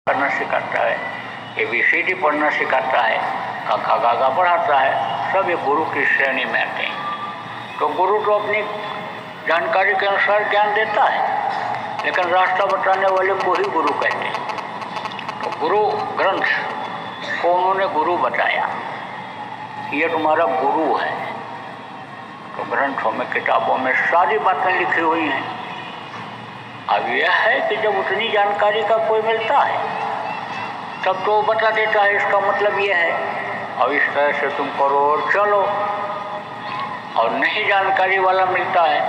करना सिखाता है, ABCD पढ़ना सिखाता है, काका गागा पढ़ाता है, सब ये गुरु की श्रेणी में आते हैं। तो गुरु तो अपनी जानकारी के अनुसार ज्ञान देता है, लेकिन रास्ता बताने वाले को ही गुरु कहते हैं। तो गुरु ग्रंथ को उन्होंने गुरु बताया, ये तुम्हारा गुरु है। तो ग्रंथों में, किताबों में सारी बातें लिखी हुई हैं। अब यह है कि जब उतनी जानकारी का कोई मिलता है तब तो बता देता है इसका मतलब यह है और इस तरह से तुम करो और चलो, और नहीं जानकारी वाला मिलता है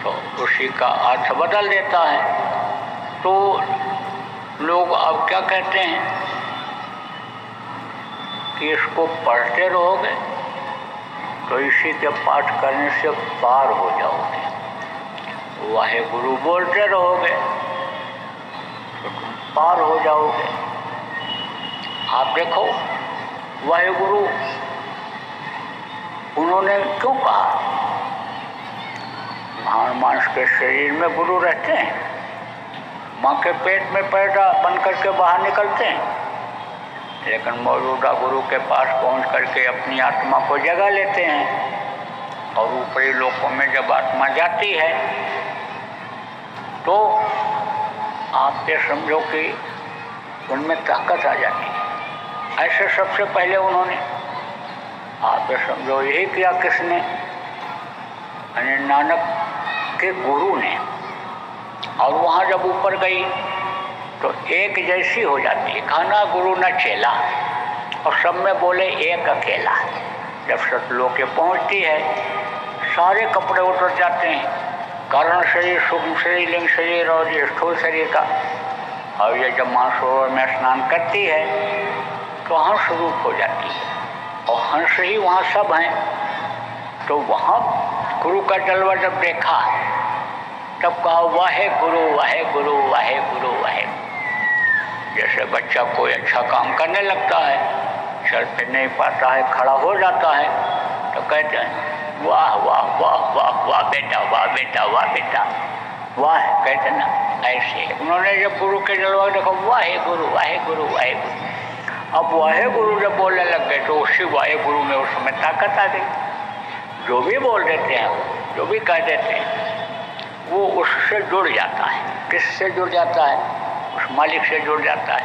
तो उसी का अर्थ बदल देता है। तो लोग अब क्या कहते हैं कि इसको पढ़ते रहोगे तो इसी के पाठ करने से पार हो जाओगे, वाहे गुरु बोलते रहोगे तो तुम पार हो जाओगे। आप देखो वाहे गुरु उन्होंने क्यों कहा? भाण मांस के शरीर में गुरु रहते हैं, माँ के पेट में पैदा बन करके बाहर निकलते हैं, लेकिन मौजूदा गुरु के पास पहुंच करके अपनी आत्मा को जगा लेते हैं और ऊपरी लोकों में जब आत्मा जाती है तो आप ये समझो कि उनमें ताकत आ जाती है। ऐसे सबसे पहले उन्होंने, आप ये समझो यही किया किसने? यानी नानक के गुरु ने। और वहाँ जब ऊपर गई तो एक जैसी हो जाती है, खाना गुरु न चेला, और सब में बोले एक अकेला। जब सतलोक पहुँचती है सारे कपड़े उतर जाते हैं, कारण शरीर, सूक्ष्म शरीर, लिंग शरीर और ये स्थूल शरीर का। और ये जब मानसरोवर में स्नान करती है तो हंस रूप हो जाती है, और हंस ही वहाँ सब हैं। तो वहाँ गुरु का जलवा जब देखा तब कहा वाहे गुरु वाहे गुरु वाहे गुरु वाहे। जैसे बच्चा कोई अच्छा काम करने लगता है, चल फिर नहीं पाता है, खड़ा हो जाता है, तो कहते हैं वाह वाह वाह वाह वाह बेटा, वाह बेटा, वाह बेटा, वाह, कहते ना। ऐसे उन्होंने जब गुरु के जलवा देखा वाहे गुरु वाहे गुरु वाहे गुरु। अब वाहे गुरु जब बोलने लग गए तो उसी वाहे गुरु में उस समय ताकत आ गई। जो भी बोल देते हैं, जो भी कह देते हैं, वो उससे जुड़ जाता है। किससे जुड़ जाता है? उस मालिक से जुड़ जाता है।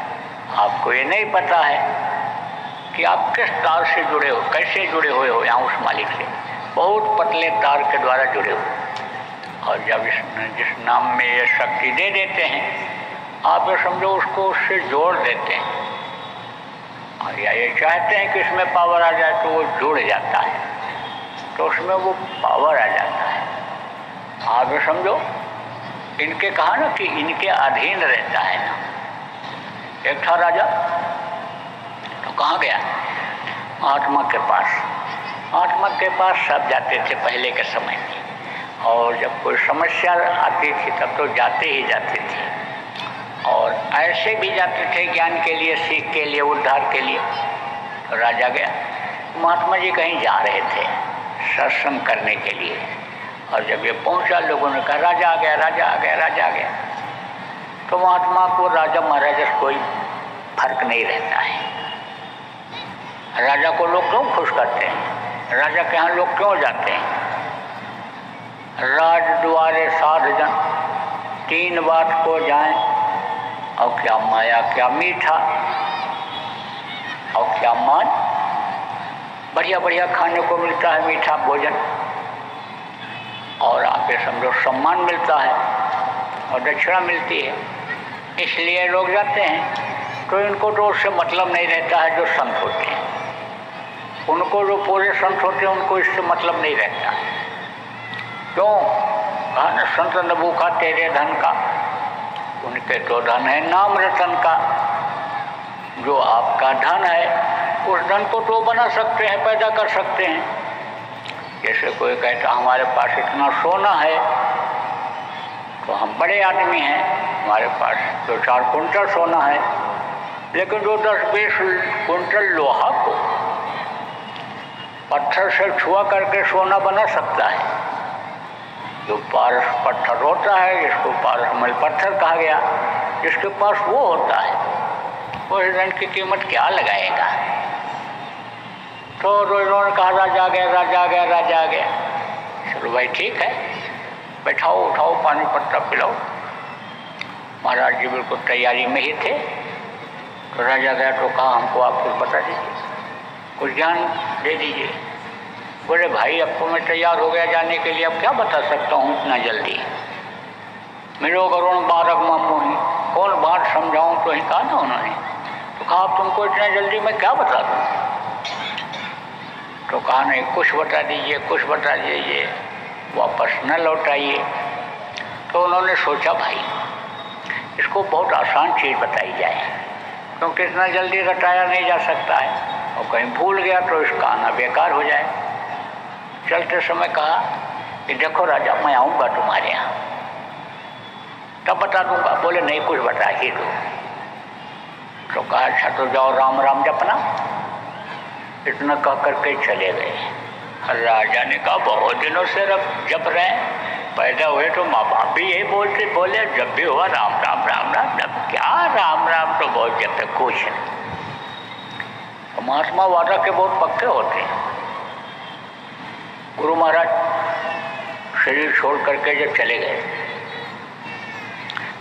आपको ये नहीं पता है कि आप किस तार से जुड़े हो, कैसे जुड़े हुए हो यहाँ उस मालिक से। बहुत पतले तार के द्वारा जुड़े हो, और जब जिस नाम में ये शक्ति दे देते हैं आप ये समझो उसको उससे जोड़ देते हैं, और या ये चाहते हैं कि इसमें पावर आ जाए तो वो जुड़ जाता है, तो उसमें वो पावर आ जाता है। आप ये समझो इनके कहा ना कि इनके अधीन रहता है ना। एक था राजा, तो कहाँ गया? आत्मा के पास। आत्मा के पास सब जाते थे पहले के समय में, और जब कोई समस्या आती थी तब तो जाते ही जाते थे, और ऐसे भी जाते थे ज्ञान के लिए, सीख के लिए, उद्धार के लिए। तो राजा गया, महात्मा जी कहीं जा रहे थे सत्संग करने के लिए, और जब ये पहुंचा लोगों ने कहा राजा आ गया, राजा आ गया, राजा आ गया। तो महात्मा को राजा महाराजा से कोई फर्क नहीं रहता है। राजा को लोग क्यों खुश करते हैं? राजा के यहाँ लोग क्यों जाते हैं? राज द्वारे साध जन, तीन बात को जाएं, और क्या माया क्या मीठा, और क्या मान। बढ़िया बढ़िया खाने को मिलता है, मीठा भोजन, और आप ये समझो सम्मान मिलता है और दक्षिणा मिलती है, इसलिए लोग जाते हैं। तो इनको तो उससे मतलब नहीं रहता है जो संत होते हैं। उनको जो पूरे संत होते हैं उनको इससे मतलब नहीं रहता। क्यों? कहा न संत न भूखा तेरे धन का, उनके तो धन है नाम रतन का। जो आपका धन है उस धन को तो बना सकते हैं, पैदा कर सकते हैं। जैसे कोई कहता हमारे पास इतना सोना है तो हम बड़े आदमी हैं, हमारे पास तो 4 कुंटल सोना है, लेकिन जो 10-20 कुंटल लोहा को पत्थर से छुआ करके सोना बना सकता है। जो पारस पत्थर होता है, इसको पारस मल पत्थर कहा गया, जिसके पास वो होता है वो हिरण की कीमत क्या लगाएगा। तो रोज कहा राजा आ गया, राजा आ गया, राजा आ गया। चलो भाई ठीक है, बैठाओ, उठाओ, पानी पत्ता पिलाओ। महाराज जी बिल्कुल तैयारी में ही थे। तो राजा गया तो कहा हमको आप कुछ बता दीजिए, कुछ ज्ञान दे दीजिए। बोले भाई अब तो मैं तैयार हो गया जाने के लिए, अब क्या बता सकता हूँ इतना जल्दी। मिलो करुण बारक मोही, कौन बात समझाऊँ, तो ही कहा ना उन्होंने। तो कहा अब तुमको इतना जल्दी मैं क्या बता दूँ। तो कहा नहीं कुछ बता दीजिए, कुछ बता दीजिए, वापस न लौटाइए। तो उन्होंने सोचा भाई इसको बहुत आसान चीज़ बताई जाए, क्योंकि इतना जल्दी रटाया नहीं जा सकता है, और कहीं भूल गया तो इसका आना बेकार हो जाए। चलते समय कहा कि देखो राजा मैं आऊँगा तुम्हारे यहाँ, तब बता दूँगा। बोले नहीं कुछ बता ही दो। तो कहा अच्छा तो जाओ राम राम जपना। इतना कह करके चले गए। राजा ने कहा बहुत दिनों से जप रहे हैं, पैदा हुए तो माँ बाप भी यही बोले जब भी हुआ राम राम राम राम। जब क्या राम राम तो बहुत जपे कुछ नहीं। तो महात्मा वादा के बहुत पक्के होते हैं। गुरु महाराज शरीर छोड़ करके जब चले गए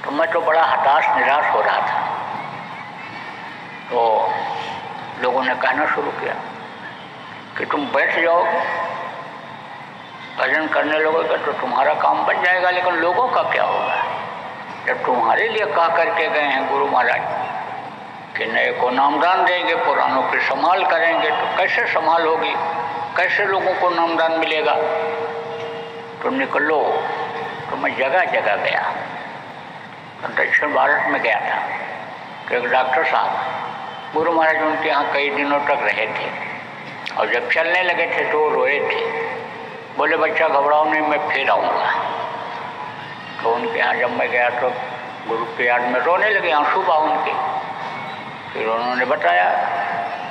तो मैं तो बड़ा हताश निराश हो रहा था। तो लोगों ने कहना शुरू किया कि तुम बैठ जाओगे, भजन करने लगोगे तो तुम्हारा काम बन जाएगा, लेकिन लोगों का क्या होगा। जब तुम्हारे लिए कहा करके गए हैं गुरु महाराज कि नए को नामदान देंगे, पुरानों की संभाल करेंगे, तो कैसे संभाल होगी, कैसे लोगों को नामदान मिलेगा। तो निकलो। तो मैं जगह जगह गया। तो दक्षिण भारत में गया था तो एक डॉक्टर साहब गुरु महाराज उनके यहाँ कई दिनों तक रहे थे, और जब चलने लगे थे तो वो रोए थे। बोले बच्चा घबराओ नहीं, मैं फिर आऊँगा। तो उनके यहाँ जब मैं गया तो गुरु के याद में रोने लगे, आंसू बहा उनके। फिर उन्होंने बताया,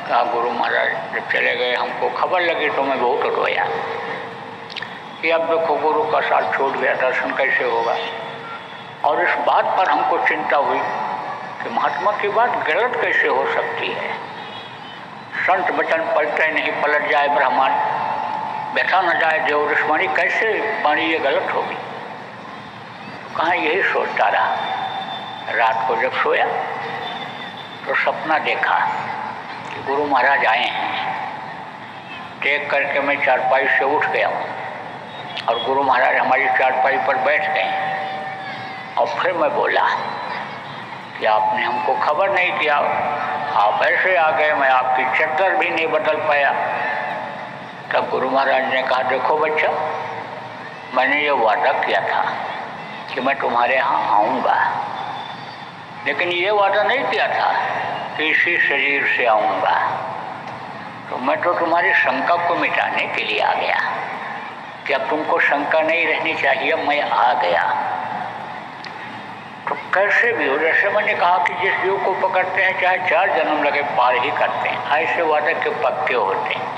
कहा गुरु महाराज जब चले गए हमको खबर लगी तो मैं बहुत रोया कि अब देखो गुरु का साथ छूट गया, दर्शन कैसे होगा। और इस बात पर हमको चिंता हुई कि महात्मा की बात गलत कैसे हो सकती है। संत वचन पलटे नहीं, पलट जाए ब्रह्मांड, बैठा न जाए देव दुश्मनी, कैसे वाणी ये गलत होगी। कहाँ यही सोचता रहा। रात को जब सोया तो सपना देखा कि गुरु महाराज आए हैं। देख करके मैं चारपाई से उठ गया और गुरु महाराज हमारी चारपाई पर बैठ गए। और फिर मैं बोला कि आपने हमको खबर नहीं किया, आप ऐसे आ गए, मैं आपकी चद्दर भी नहीं बदल पाया। तब गुरु महाराज ने कहा देखो बच्चा, मैंने ये वादा किया था कि मैं तुम्हारे यहाँ आऊँगा, लेकिन ये वादा नहीं किया था कि इसी शरीर से आऊँगा। तो मैं तो तुम्हारी शंका को मिटाने के लिए आ गया कि अब तुमको शंका नहीं रहनी चाहिए, मैं आ गया। तो कैसे भी हो, जैसे मैंने कहा कि जिस जीव को पकड़ते हैं चाहे 4 जन्म लगे पार ही करते हैं, ऐसे वादे के पक्के होते हैं।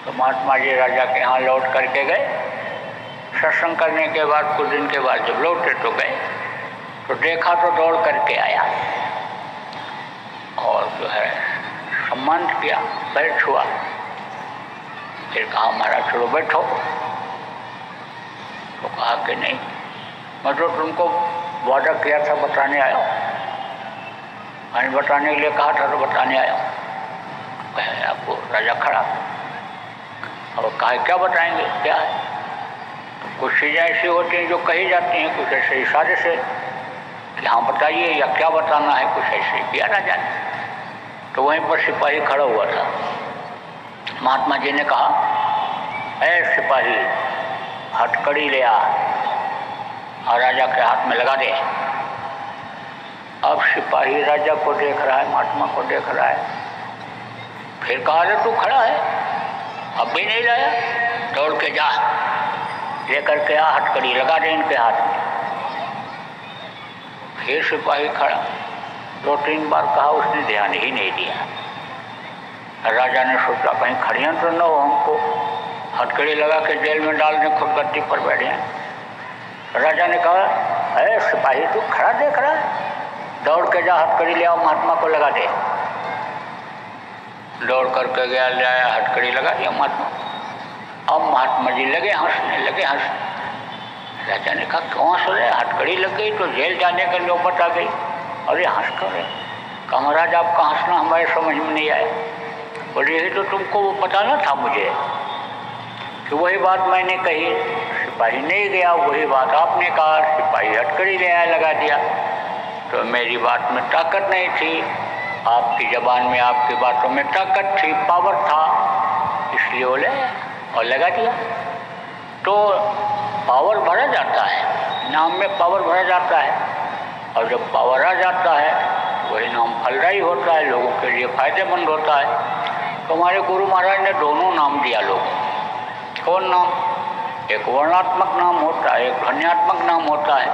तो महात्मा जी राजा के यहाँ लौट करके गए। सत्संग करने के बाद कुछ दिन के बाद जब लौटे तो गए तो देखा तो दौड़ करके आया और जो है सम्मान किया, बैठ हुआ। फिर कहा महाराज चलो बैठो। तो कहा कि नहीं, मैं तो तुमको वादा किया था, बताने आया हूँ। मैंने बताने के लिए कहा था तो बताने आया हूँ। आपको राजा खड़ा और कहा क्या बताएंगे, क्या है। तो कुछ चीज़ें ऐसी होती हैं जो कही जाती हैं, कुछ ऐसे इशारे से कि हाँ बताइए या क्या बताना है, कुछ ऐसे किया राजा ने। तो वहीं पर सिपाही खड़ा हुआ था। महात्मा जी ने कहा ऐ सिपाही हथकड़ी ले आ और राजा के हाथ में लगा दे। अब सिपाही राजा को देख रहा है, महात्मा को देख रहा है। फिर कहा अरे तू खड़ा है, अब भी नहीं लाया, दौड़ के जा लेकर के आ, हथकड़ी लगा दे इनके हाथ में। फिर सिपाही खड़ा, 2-3 बार कहा, उसने ध्यान ही नहीं दिया। राजा ने सोचा कहीं षड्यंत्र न हो, हमको हथकड़ी लगा के जेल में डाल दें, खुद गद्दी पर बैठे हैं। राजा ने कहा अरे सिपाही तू खड़ा देख रहा है, दौड़ के जा हथकड़ी ले आओ, महात्मा को लगा दे। दौड़ करके गया, ले आया, हथकड़ी लगा दिया महात्मा। अब महात्मा जी लगे हंसने। राजा ने कहा क्यों हंस रहे? हथकड़ी लग गई तो जेल जाने की नौबत आ गई। अरे हंस कर रहे? कहा महाराज आपका हंसना हमारे समझ में नहीं आया। बोले यही तो तुमको वो पता ना था मुझे कि वही बात मैंने कही, सिपाही नहीं गया, वही बात आपने कहा, सिपाही हथकड़ी ले आया, लगा दिया। तो मेरी बात में ताकत नहीं थी, आपकी ज़बान में, आपकी बातों में ताकत थी, पावर था, इसलिए बोले और लगा दिया। तो पावर भरा जाता है, नाम में पावर भरा जाता है, और जब पावर आ जाता है वही नाम फलदायी होता है, लोगों के लिए फायदेमंद होता है। तो हमारे गुरु महाराज ने दोनों नाम दिया लोगों। कौन नाम? एक वर्णात्मक नाम होता है, एक ध्वन्यात्मक नाम होता है।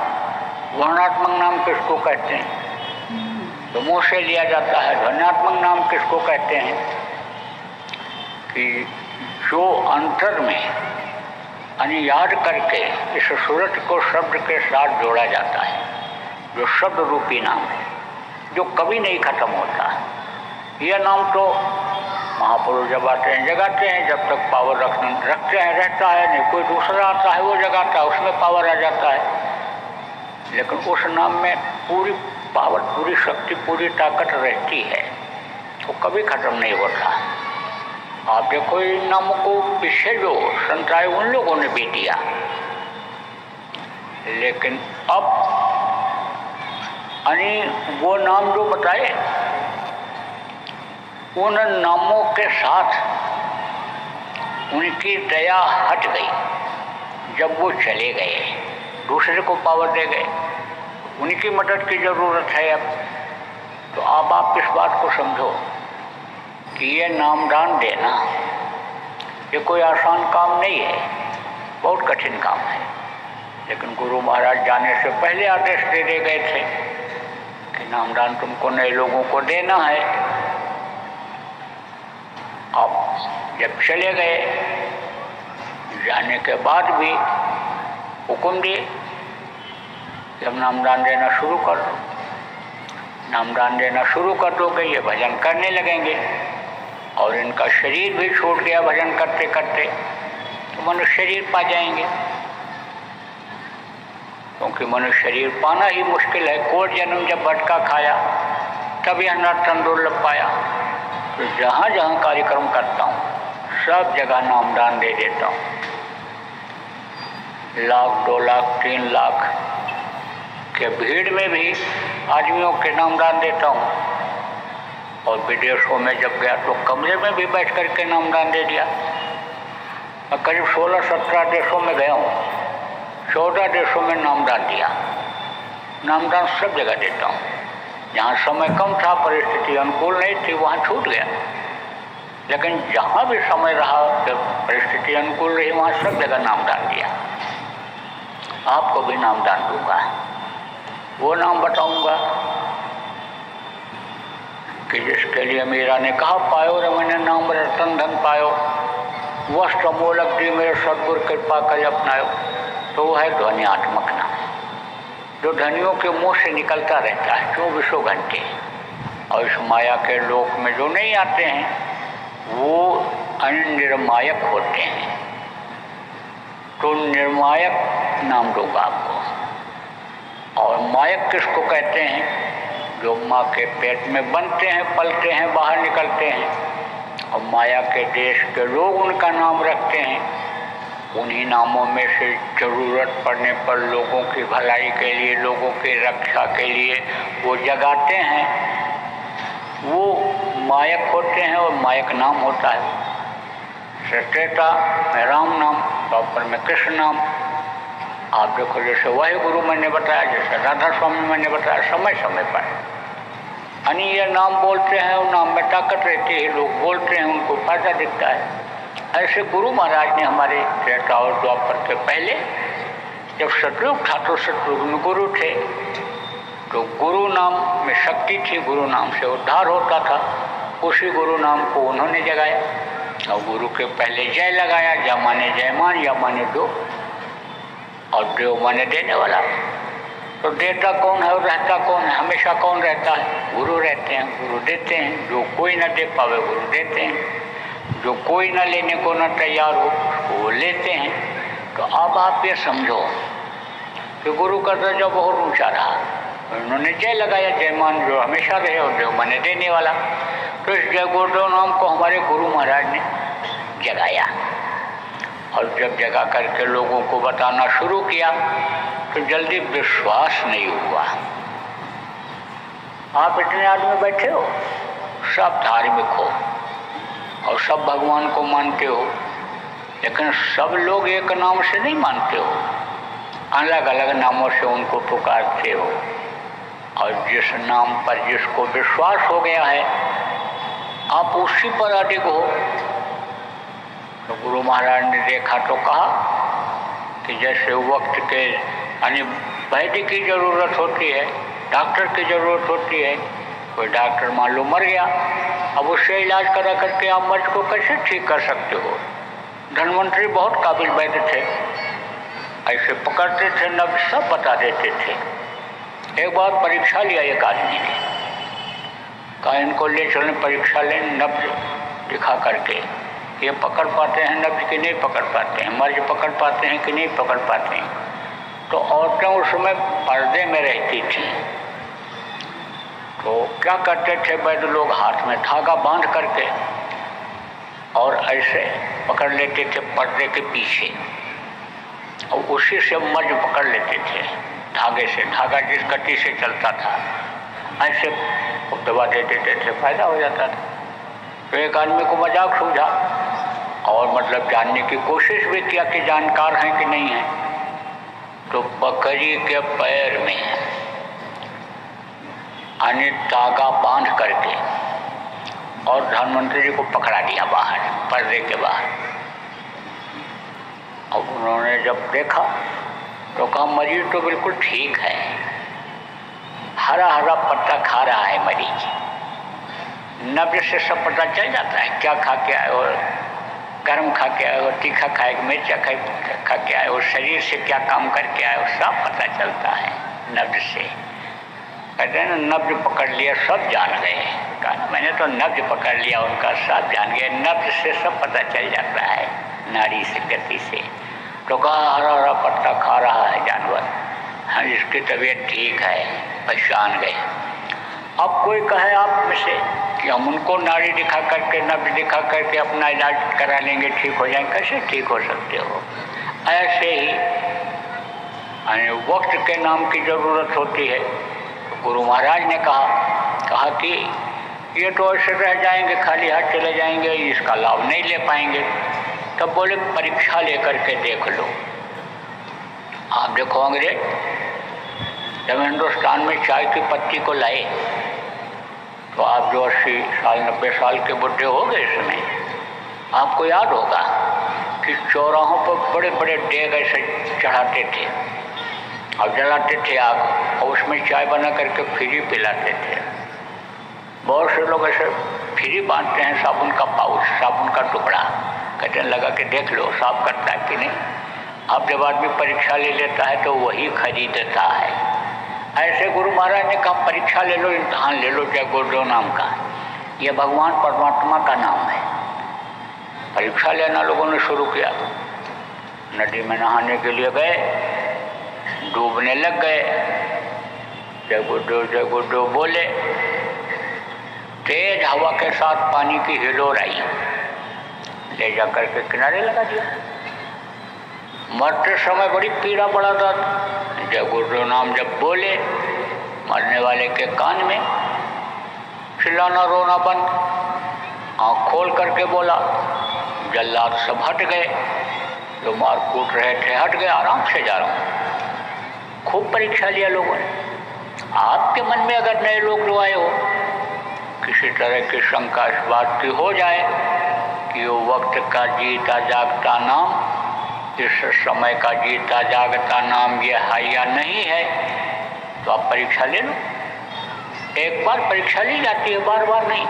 वर्णात्मक नाम किसको कहते हैं? तो मुँह से लिया जाता है। ध्वन्यात्मक नाम किसको कहते हैं? कि जो अंतर में यानी याद करके इस सूरत को शब्द के साथ जोड़ा जाता है, जो शब्द रूपी नाम है, जो कभी नहीं खत्म होता। यह नाम तो महापुरुष जब आते हैं जगाते हैं, जब तक पावर रखते हैं रहता है, नहीं कोई दूसरा आता है वो जगाता है, उसमें पावर आ जाता है। लेकिन उस नाम में पूरी पावर, पूरी शक्ति, पूरी ताकत रहती है, वो कभी खत्म नहीं होता। आप देखो इन नामों को पीछे जो संत आए उन लोगों ने भी दिया, लेकिन अब वो नाम जो बताए उन नामों के साथ उनकी दया हट गई। जब वो चले गए, दूसरे को पावर दे गए, उनकी मदद की ज़रूरत है अब। तो आप इस बात को समझो कि ये नामदान देना ये कोई आसान काम नहीं है, बहुत कठिन काम है। लेकिन गुरु महाराज जाने से पहले आदेश दे गए थे कि नामदान तुमको नए लोगों को देना है। अब जब चले गए, जाने के बाद भी हुक्म दिए जब नामदान देना शुरू कर दो। नामदान देना शुरू कर दोगे ये भजन करने लगेंगे, और इनका शरीर भी छूट गया भजन करते करते तो मनुष्य शरीर पा जाएंगे, क्योंकि मनुष्य शरीर पाना ही मुश्किल है। कोट जन्म जब भटका खाया तब यह नर्तन दुर्लभ पाया। तो जहाँ जहाँ कार्यक्रम करता हूँ सब जगह नामदान दे देता हूँ। 1 लाख 2 लाख 3 लाख के भीड़ में भी आदमियों के नामदान देता हूँ। और विदेशों में जब गया तो कमरे में भी बैठ कर के नामदान दे दिया। मैं करीब 16-17 देशों में गया हूँ, 14 देशों में नामदान दिया। नामदान सब जगह देता हूँ। जहाँ समय कम था, परिस्थिति अनुकूल नहीं थी, वहाँ छूट गया। लेकिन जहाँ भी समय रहा, जब परिस्थिति अनुकूल रही, वहाँ सब जगह नामदान दिया। आपको भी नामदान दूंगा। वो नाम बताऊंगा कि जिसके लिए मीरा ने कहा, पायो रे मैंने नाम रतन धन पायो, वस्त्र मोलक दी मेरे सदगुर कृपा कर अपनायो। तो वो है ध्वन्यात्मक नाम, जो धनियों के मुंह से निकलता रहता है 24 घंटे। और इस माया के लोक में जो नहीं आते हैं वो निर्मायक होते हैं। तो निर्मायक नाम दूंगा आपको। और मायक किसको कहते हैं? जो माँ के पेट में बनते हैं, पलते हैं, बाहर निकलते हैं, और माया के देश के लोग उनका नाम रखते हैं। उन्हीं नामों में से ज़रूरत पड़ने पर लोगों की भलाई के लिए, लोगों की रक्षा के लिए वो जगाते हैं, वो मायक होते हैं। और मायक नाम होता है। सत्यता में राम नाम, द्वापर में कृष्ण नाम। आप देखो, जैसे वही गुरु मैंने बताया, जैसे राधा स्वामी मैंने बताया, समय समय पर ये नाम बोलते हैं, उन नाम में ताकत रहती है, लोग बोलते हैं, उनको फायदा दिखता है। ऐसे गुरु महाराज ने हमारे त्रेता और द्वापर के पहले, जब सतयुग था तो सतयुग में गुरु थे, तो गुरु नाम में शक्ति थी, गुरु नाम से उद्धार होता था। उसी गुरु नाम को उन्होंने जगाया, और गुरु के पहले जय लगाया। जय माने जयमान, या माने दो, और देव माने देने वाला। तो देता कौन है और रहता कौन है? हमेशा कौन रहता है? गुरु रहते हैं। गुरु देते हैं, जो कोई न दे पावे गुरु देते हैं, जो कोई न लेने को न तैयार हो वो लेते हैं। तो अब आप ये समझो कि गुरु का दर्जा बहुत ऊंचा रहा। उन्होंने जय लगाया, जय मान जो हमेशा रहे और देव माने देने वाला। तो इस जय गुरुदेव नाम को हमारे गुरु महाराज ने जगाया, और जब जगा करके लोगों को बताना शुरू किया तो जल्दी विश्वास नहीं हुआ। आप इतने आदमी बैठे हो, सब धार्मिक हो और सब भगवान को मानते हो, लेकिन सब लोग एक नाम से नहीं मानते हो, अलग अलग नामों से उनको पुकारते हो। और जिस नाम पर जिसको विश्वास हो गया है आप उसी पर अडिग हो। तो गुरु महाराज ने देखा तो कहा कि जैसे वक्त के यानी वैद्य की ज़रूरत होती है, डॉक्टर की ज़रूरत होती है। कोई डॉक्टर मान लो मर गया, अब उससे इलाज करा करके आप मर्ज को कैसे ठीक कर सकते हो? धनवंतरी बहुत काबिल वैद्य थे, ऐसे पकड़ते थे, नब्ज सब बता देते थे। एक बार परीक्षा लिया एक आदमी ने, कहा इनको ले चलें परीक्षा लें नब्ज दिखा करके, ये पकड़ पाते हैं नब्ज कि नहीं पकड़ पाते हैं, मर्ज पकड़ पाते हैं कि नहीं पकड़ पाते हैं। तो औरतें उस समय पर्दे में रहती थी, तो क्या करते थे वैद्य लोग, हाथ में धागा बांध करके और ऐसे पकड़ लेते थे पर्दे के पीछे, और उसी से मर्ज पकड़ लेते थे धागे से। धागा जिस गति से चलता था ऐसे दबा दे देते थे, फायदा हो जाता था। तो एक आदमी को मजाक सूझा और मतलब जानने की कोशिश भी किया कि जानकार हैं कि नहीं है। तो बकरी के पैर में यानी धागा बांध करके और धनवंतरी जी को पकड़ा दिया बाहर, पर्दे के बाहर। और उन्होंने जब देखा तो कहा मरीज तो बिल्कुल ठीक है, हरा हरा पत्ता खा रहा है मरीज, नब्ज से सब पता चल जाता है क्या खा के आए हो, गर्म खा के आए हो, तीखा खाए, मिर्चा खा के आए हो, शरीर से क्या काम करके आए हो, सब पता चलता है नब्ज से। कहते हैं ना नब्ज पकड़ लिया सब जान गए। कहा मैंने तो नब्ज पकड़ लिया उनका, सब जान गए, नब्ज से सब पता चल जाता है नाड़ी से गति से। तो कहा हरा हरा पत्ता खा रहा है जानवर, हाँ इसकी तबीयत ठीक है, पहचान गए। अब कोई कहे आप में से कि हम उनको नाड़ी दिखा करके नब्ज दिखा करके अपना इलाज करा लेंगे, ठीक हो जाएंगे, कैसे ठीक हो सकते हो? ऐसे ही वक्त के नाम की ज़रूरत होती है। तो गुरु महाराज ने कहा कि ये तो ऐसे रह जाएंगे, खाली हाथ चले जाएंगे, इसका लाभ नहीं ले पाएंगे। तब बोले परीक्षा लेकर के देख लो। आप देखो अंग्रेज जब हिंदुस्तान में चाय की पत्ती को लाए तो आप जो 80 साल 90 साल के बुढ़े हो गए इसमें, आपको याद होगा कि चौराहों पर बड़े बड़े डेग ऐसे चढ़ाते थे और जलाते थे आग, और उसमें चाय बना करके फ्री पिलाते थे। बहुत से लोग ऐसे फ्री बांधते हैं साबुन का पाउच, साबुन का टुकड़ा, कहते हैं लगा के देख लो साफ करता है कि नहीं। अब जब आदमी परीक्षा ले लेता है तो वही खरीदता है। ऐसे गुरु महाराज ने कहा परीक्षा ले लो, इम्तहान ले लो जय गुरुदेव नाम का, यह भगवान परमात्मा का नाम है। परीक्षा लेना लोगों ने शुरू किया। नदी में नहाने के लिए गए, डूबने लग गए, जय गुरुदेव बोले। तेज हवा के साथ पानी की हिलोर आई, ले जा करके किनारे लगा दिया। मरते समय बड़ी पीड़ा पड़ा था। जय गुरुदेव नाम जब बोले, मरने वाले के कान में चिल्लाना रोना बंद, आँख खोल करके बोला। जल्लाद सब हट गए, जो मार कूट रहे थे हट गए, आराम से जा रहा हूँ। खूब परीक्षा लिया लोगों ने। आपके मन में अगर नए लोग जो आए हो, किसी तरह की शंका इस बात की हो जाए कि वो वक्त का जीता जागता नाम, इस समय का जीता जागता नाम ये है या नहीं है, तो आप परीक्षा ले लो। एक बार परीक्षा ली जाती है, बार बार नहीं।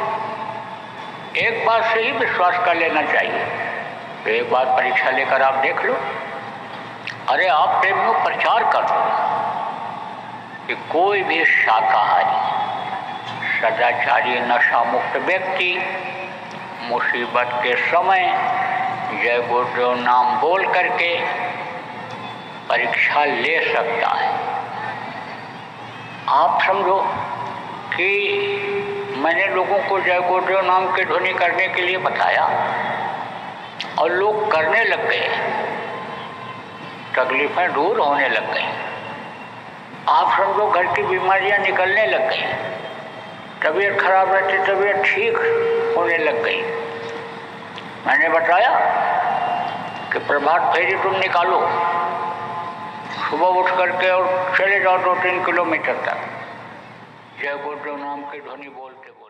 एक बार से ही विश्वास कर लेना चाहिए। तो एक बार परीक्षा लेकर आप देख लो। अरे आप प्रेम में प्रचार कर दो, कि कोई भी शाकाहारी सदाचारी नशा मुक्त व्यक्ति मुसीबत के समय जय गुरुदेव नाम बोल करके परीक्षा ले सकता है। आप समझो कि मैंने लोगों को जय गुरुदेव नाम की ध्वनि करने के लिए बताया और लोग करने लग गए, तकलीफें दूर होने लग गई। आप समझो घर की बीमारियां निकलने लग गई, तबीयत खराब रहती तबीयत ठीक होने लग गई। मैंने बताया कि प्रभात फेरी तुम निकालो, सुबह उठ करके और चले जाओ 2-3 किलोमीटर तक जय गुरुदेव नाम की ध्वनि बोलते बोलते।